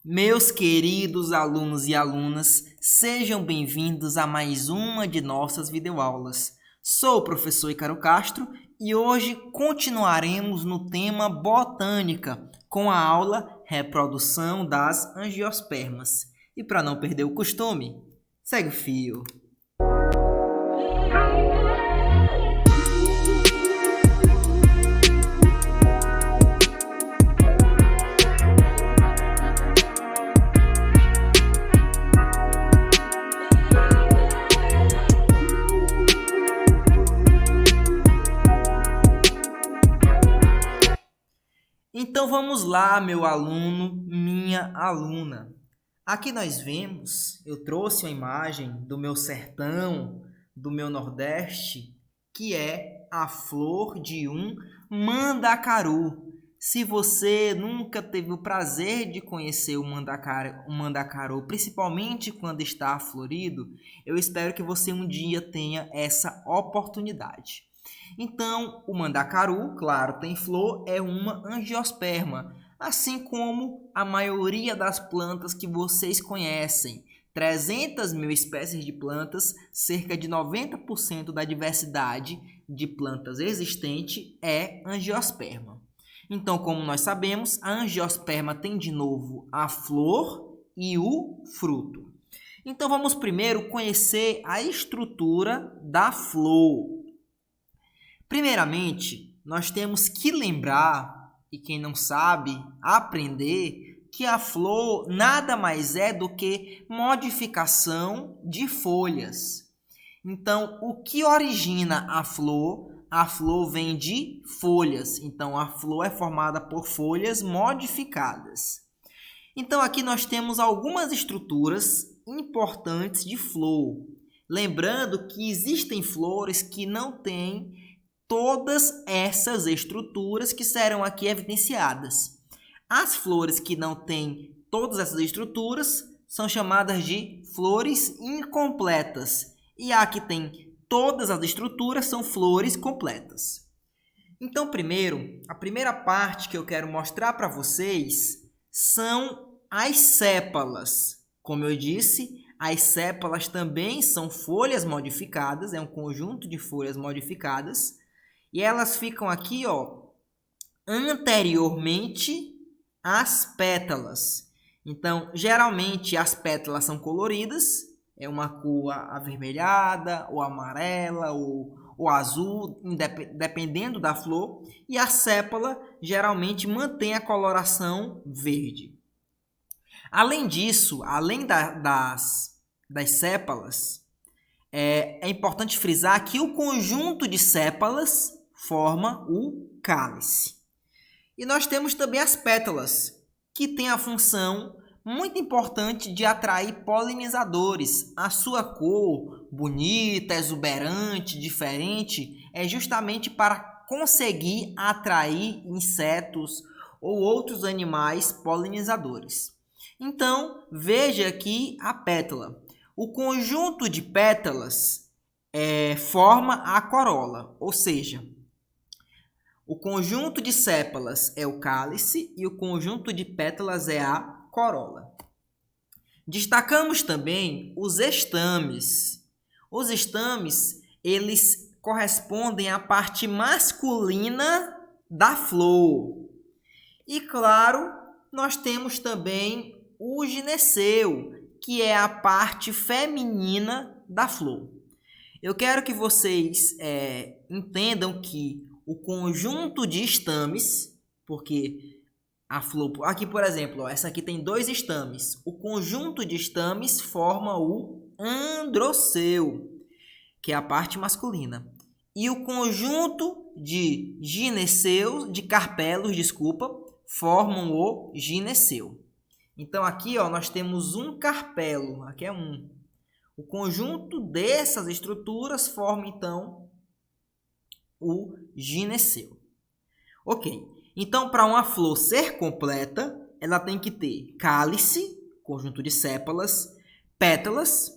Meus queridos alunos e alunas, sejam bem-vindos a mais uma de nossas videoaulas. Sou o professor Ícaro Castro e hoje continuaremos no tema botânica com a aula Reprodução das Angiospermas. E para não perder o costume, segue o fio. Então vamos lá, meu aluno, minha aluna. Aqui nós vemos, eu trouxe uma imagem do meu sertão, do meu Nordeste, que é a flor de um mandacaru. Se você nunca teve o prazer de conhecer o mandacaru, principalmente quando está florido, eu espero que você um dia tenha essa oportunidade. Então, o mandacaru, claro, tem flor, é uma angiosperma, assim como a maioria das plantas que vocês conhecem. 300 mil espécies de plantas, cerca de 90% da diversidade de plantas existente é angiosperma. Então, como nós sabemos, a angiosperma tem de novo a flor e o fruto. Então, vamos primeiro conhecer a estrutura da flor. Primeiramente, nós temos que lembrar, e quem não sabe, aprender, que a flor nada mais é do que modificação de folhas. Então, o que origina a flor? A flor vem de folhas. Então, a flor é formada por folhas modificadas. Então, aqui nós temos algumas estruturas importantes de flor. Lembrando que existem flores que não têm todas essas estruturas que serão aqui evidenciadas. As flores que não têm todas essas estruturas são chamadas de flores incompletas. E a que tem todas as estruturas são flores completas. Então, a primeira parte que eu quero mostrar para vocês são as sépalas. Como eu disse, as sépalas também são folhas modificadas, é um conjunto de folhas modificadas. E elas ficam aqui, anteriormente às pétalas. Então, geralmente as pétalas são coloridas, é uma cor avermelhada, ou amarela, ou azul, dependendo da flor. E a sépala geralmente mantém a coloração verde. Além disso, além das sépalas, é importante frisar que o conjunto de sépalas forma o cálice. E nós temos também as pétalas, que têm a função muito importante de atrair polinizadores. A sua cor bonita, exuberante, diferente, é justamente para conseguir atrair insetos ou outros animais polinizadores. Então, veja aqui a pétala. O conjunto de pétalas forma a corola, ou seja, o conjunto de sépalas é o cálice e o conjunto de pétalas é a corola. Destacamos também os estames. Os estames, eles correspondem à parte masculina da flor. E claro, nós temos também o gineceu, que é a parte feminina da flor. Eu quero que vocês entendam que o conjunto de estames, porque a flor... Aqui, por exemplo, essa aqui tem 2 estames. O conjunto de estames forma o androceu, que é a parte masculina. E o conjunto de carpelos, formam o gineceu. Então, aqui nós temos um carpelo, aqui é um. O conjunto dessas estruturas forma, então, o gineceu. Ok, então, para uma flor ser completa, ela tem que ter cálice, conjunto de sépalas, pétalas,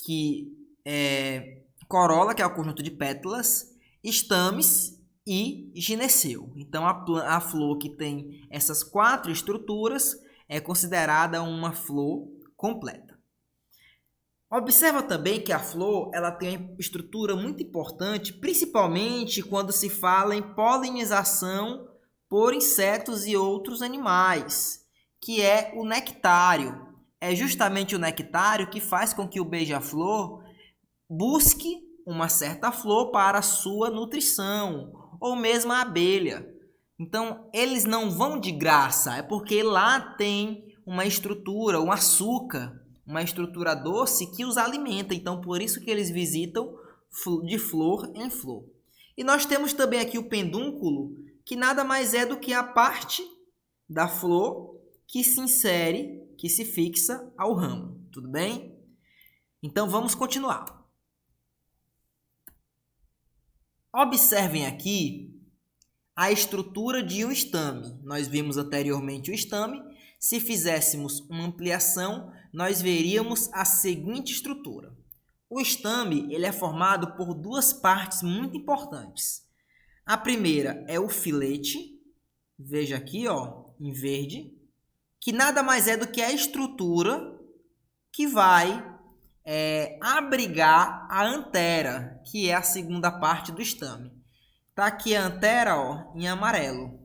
que é corola, que é o conjunto de pétalas, estames e gineceu. Então, a flor que tem essas 4 estruturas é considerada uma flor completa. Observa também que a flor ela tem uma estrutura muito importante, principalmente quando se fala em polinização por insetos e outros animais, que é o nectário. É justamente o nectário que faz com que o beija-flor busque uma certa flor para a sua nutrição, ou mesmo a abelha. Então, eles não vão de graça, é porque lá tem uma estrutura, um açúcar, uma estrutura doce que os alimenta. Então, por isso que eles visitam de flor em flor. E nós temos também aqui o pedúnculo, que nada mais é do que a parte da flor que se insere, que se fixa ao ramo. Tudo bem? Então, vamos continuar. Observem aqui a estrutura de um estame. Nós vimos anteriormente o estame. Se fizéssemos uma ampliação, nós veríamos a seguinte estrutura. O estame ele é formado por duas partes muito importantes. A primeira é o filete, veja aqui ó, em verde, que nada mais é do que a estrutura que vai abrigar a antera, que é a segunda parte do estame. Está aqui a antera ó, em amarelo.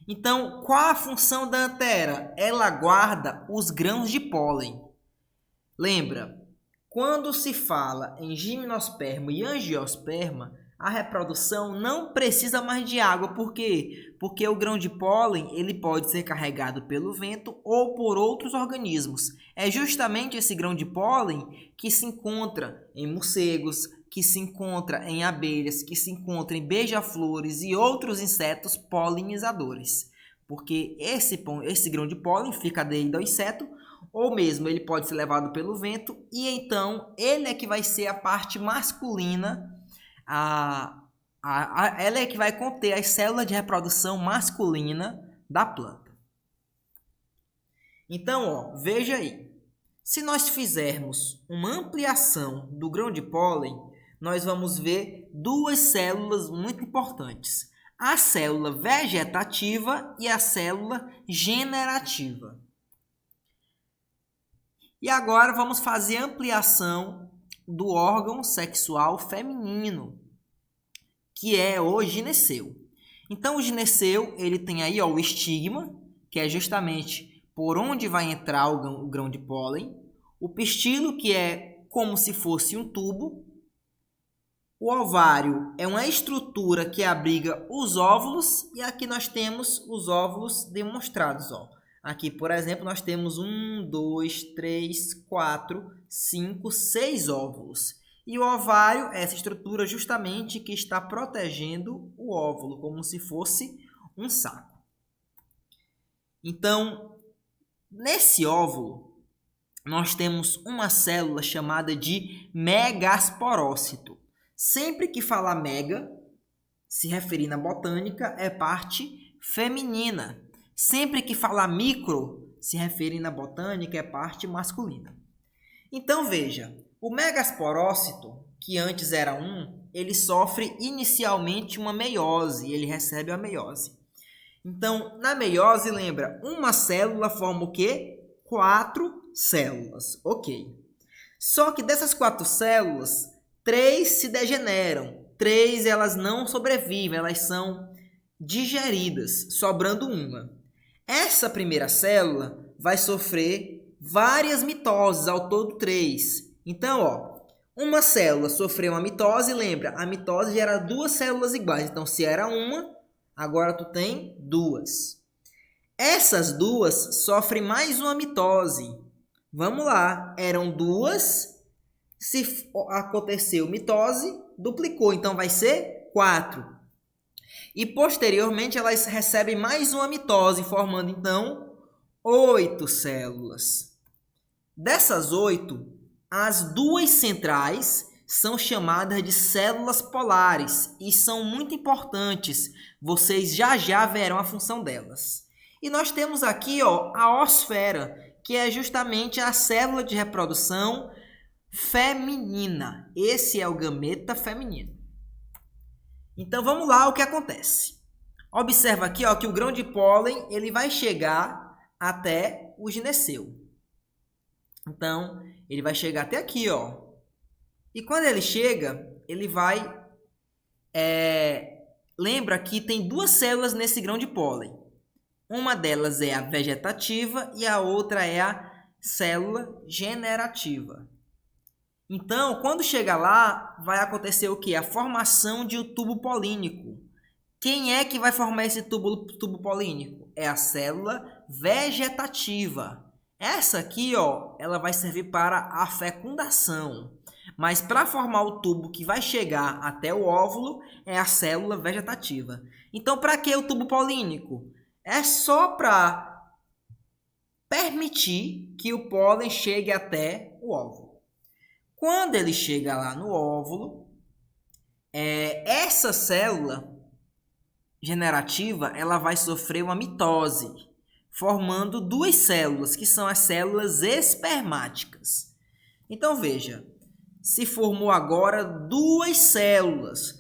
Então, qual a função da antera? Ela guarda os grãos de pólen. Lembra, quando se fala em gimnosperma e angiosperma, a reprodução não precisa mais de água. Por quê? Porque o grão de pólen ele pode ser carregado pelo vento ou por outros organismos. É justamente esse grão de pólen que se encontra em morcegos, que se encontra em abelhas, que se encontra em beija-flores e outros insetos polinizadores. Porque esse grão de pólen fica aderido ao inseto, ou mesmo ele pode ser levado pelo vento, e então ele é que vai ser a parte masculina, ela é que vai conter as células de reprodução masculina da planta. Então, ó, veja aí, se nós fizermos uma ampliação do grão de pólen, nós vamos ver duas células muito importantes. A célula vegetativa e a célula generativa. E agora vamos fazer a ampliação do órgão sexual feminino, que é o gineceu. Então, o gineceu ele tem aí ó, o estigma, que é justamente por onde vai entrar o grão de pólen. O pistilo, que é como se fosse um tubo. O ovário é uma estrutura que abriga os óvulos, e aqui nós temos os óvulos demonstrados. Ó. Aqui, por exemplo, nós temos 1, 2, 3, 4, 5, 6 óvulos. E o ovário é essa estrutura justamente que está protegendo o óvulo, como se fosse um saco. Então, nesse óvulo, nós temos uma célula chamada de megasporócito. Sempre que falar mega, se referir na botânica, é parte feminina. Sempre que falar micro, se referir na botânica, é parte masculina. Então, veja, o megasporócito, que antes era ele sofre inicialmente uma meiose, ele recebe a meiose. Então, na meiose, lembra, uma célula forma o quê? 4 células, ok. Só que dessas 4 células, 3 se degeneram, 3 elas não sobrevivem, elas são digeridas, sobrando uma. Essa primeira célula vai sofrer várias mitoses, ao todo 3. Então, ó, uma célula sofreu uma mitose, lembra, a mitose gera 2 células iguais. Então, se era uma, agora tu tem 2. Essas 2 sofrem mais uma mitose. Vamos lá, eram 2, se aconteceu mitose, duplicou, então vai ser 4. E posteriormente elas recebem mais uma mitose, formando então 8 células. Dessas 8, as 2 centrais são chamadas de células polares e são muito importantes. Vocês já verão a função delas. E nós temos aqui ó, a oosfera, que é justamente a célula de reprodução feminina. Esse é o gameta feminino. Então vamos lá o que acontece. Observa aqui ó, que o grão de pólen ele vai chegar até o gineceu. Então, ele vai chegar até aqui, ó. E quando ele chega, ele vai... Lembra que tem duas células nesse grão de pólen. Uma delas é a vegetativa e a outra é a célula generativa. Então, quando chega lá, vai acontecer o quê? A formação de um tubo polínico. Quem é que vai formar esse tubo polínico? É a célula vegetativa. Essa aqui, ó, ela vai servir para a fecundação. Mas para formar o tubo que vai chegar até o óvulo, é a célula vegetativa. Então, para que o tubo polínico? É só para permitir que o pólen chegue até o óvulo. Quando ele chega lá no óvulo, essa célula generativa ela vai sofrer uma mitose, formando duas células, que são as células espermáticas. Então veja, se formou agora duas células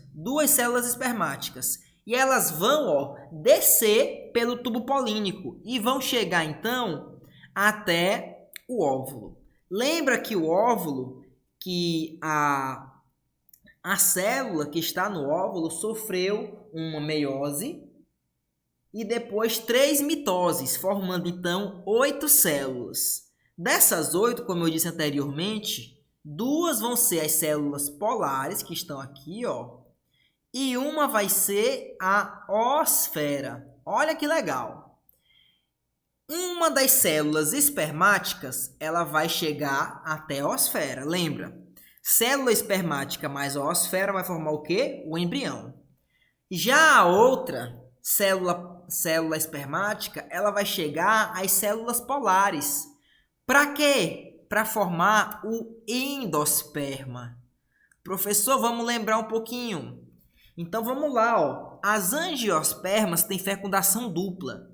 espermáticas, e elas vão descer pelo tubo polínico e vão chegar então até o óvulo. Lembra que o óvulo, que a célula que está no óvulo sofreu uma meiose e depois 3 mitoses, formando então 8 células. Dessas 8, como eu disse anteriormente, 2 vão ser as células polares, que estão aqui, ó, e uma vai ser a ósfera. Olha que legal! Uma das células espermáticas, ela vai chegar até a ósfera. Lembra? Célula espermática mais a ósfera vai formar o quê? O embrião. Já a outra célula espermática, ela vai chegar às células polares. Para quê? Para formar o endosperma. Professor, vamos lembrar um pouquinho. Então vamos lá, ó. As angiospermas têm fecundação dupla.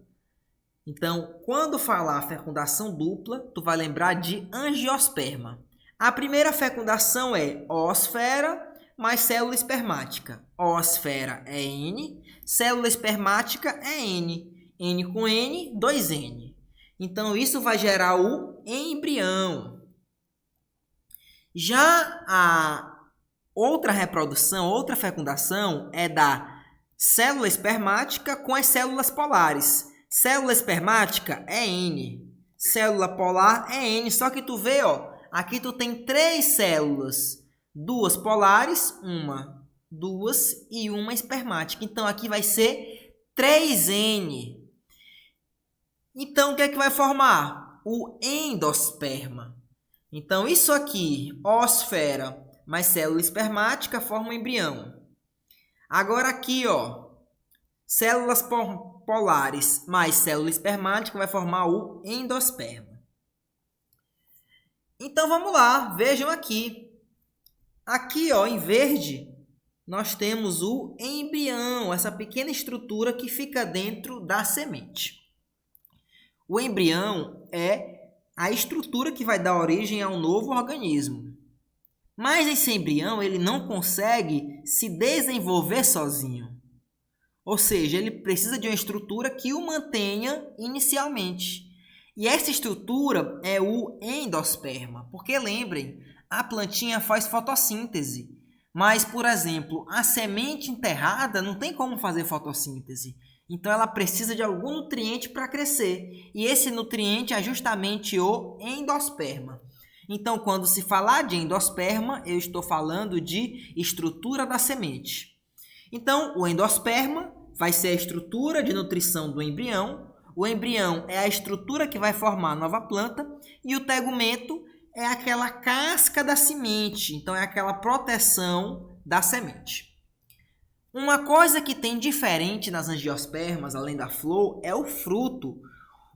Então, quando falar fecundação dupla, tu vai lembrar de angiosperma. A primeira fecundação é ósfera mais célula espermática. Ósfera é N, célula espermática é N. N com N, 2N. Então, isso vai gerar o embrião. Já a outra reprodução, outra fecundação é da célula espermática com as células polares. Célula espermática é N, célula polar é N, só que tu vê, ó, aqui tu tem 3 células, 2 polares, 1, 2 e 1 espermática. Então, aqui vai ser 3N. Então, o que é que vai formar? O endosperma. Então, isso aqui, ósfera mais célula espermática, forma um embrião. Agora aqui, ó, células polares mais célula espermática vai formar o endosperma. Então, vamos lá, vejam aqui. Aqui, ó, em verde, nós temos o embrião, essa pequena estrutura que fica dentro da semente. O embrião é a estrutura que vai dar origem a um novo organismo. Mas esse embrião ele não consegue se desenvolver sozinho. Ou seja, ele precisa de uma estrutura que o mantenha inicialmente. E essa estrutura é o endosperma. Porque lembrem, a plantinha faz fotossíntese. Mas, por exemplo, a semente enterrada não tem como fazer fotossíntese. Então, ela precisa de algum nutriente para crescer. E esse nutriente é justamente o endosperma. Então, quando se falar de endosperma, eu estou falando de estrutura da semente. Então, o endosperma vai ser a estrutura de nutrição do embrião. O embrião é a estrutura que vai formar a nova planta. E o tegumento é aquela casca da semente. Então, é aquela proteção da semente. Uma coisa que tem diferente nas angiospermas, além da flor, é o fruto.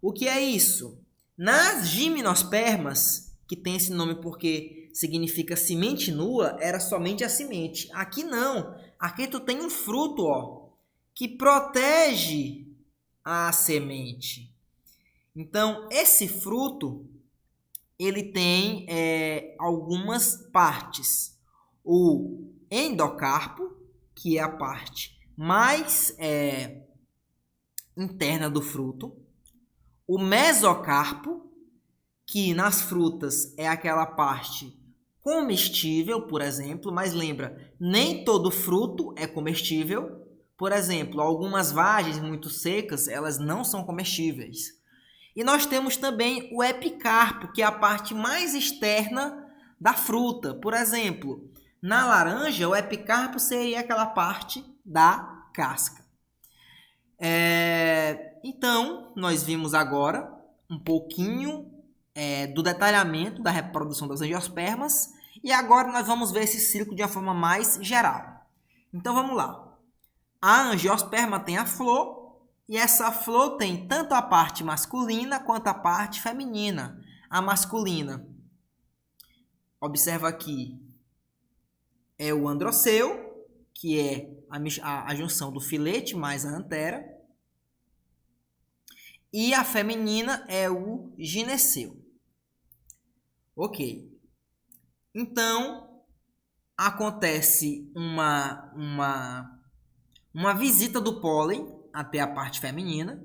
O que é isso? Nas gimnospermas, que tem esse nome porque significa semente nua, era somente a semente. Aqui não. Aqui tu tem um fruto, ó, que protege a semente. Então, esse fruto, ele tem algumas partes. O endocarpo, que é a parte mais interna do fruto. o mesocarpo, que nas frutas é aquela parte comestível, por exemplo, mas lembra, nem todo fruto é comestível. Por exemplo, algumas vagens muito secas, elas não são comestíveis. E nós temos também o epicarpo, que é a parte mais externa da fruta. Por exemplo, na laranja, o epicarpo seria aquela parte da casca. Então, nós vimos agora um pouquinho do detalhamento da reprodução das angiospermas e agora nós vamos ver esse ciclo de uma forma mais geral. Então, vamos lá. A angiosperma tem a flor e essa flor tem tanto a parte masculina quanto a parte feminina. A masculina, observa aqui, é o androceu, que é a junção do filete mais a antera. E a feminina é o gineceu. Ok. Então, acontece uma visita do pólen até a parte feminina.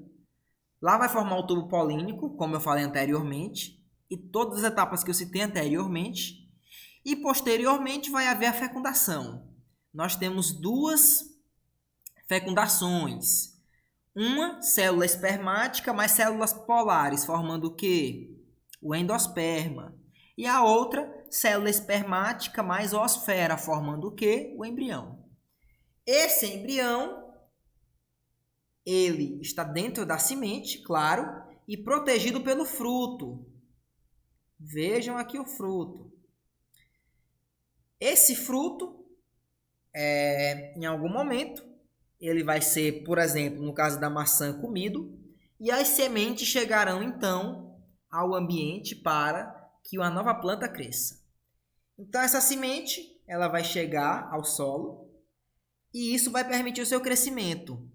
Lá vai formar o tubo polínico, como eu falei anteriormente, e todas as etapas que eu citei anteriormente. E posteriormente vai haver a fecundação. Nós temos duas fecundações. Uma célula espermática mais células polares, formando o quê? O endosperma. E a outra, célula espermática mais oosfera, formando o quê? O embrião. Esse embrião, ele está dentro da semente, claro, e protegido pelo fruto. Vejam aqui o fruto. Esse fruto, em algum momento, ele vai ser, por exemplo, no caso da maçã, comido, e as sementes chegarão, então, ao ambiente para que uma nova planta cresça. Então, essa semente, ela vai chegar ao solo, e isso vai permitir o seu crescimento.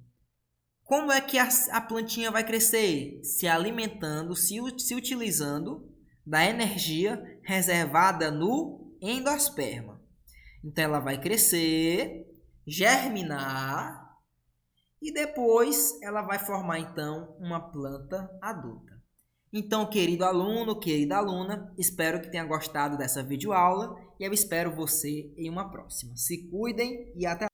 Como é que a plantinha vai crescer? Se alimentando, se utilizando da energia reservada no endosperma. Então, ela vai crescer, germinar, e depois ela vai formar, então, uma planta adulta. Então, querido aluno, querida aluna, espero que tenha gostado dessa videoaula e eu espero você em uma próxima. Se cuidem e até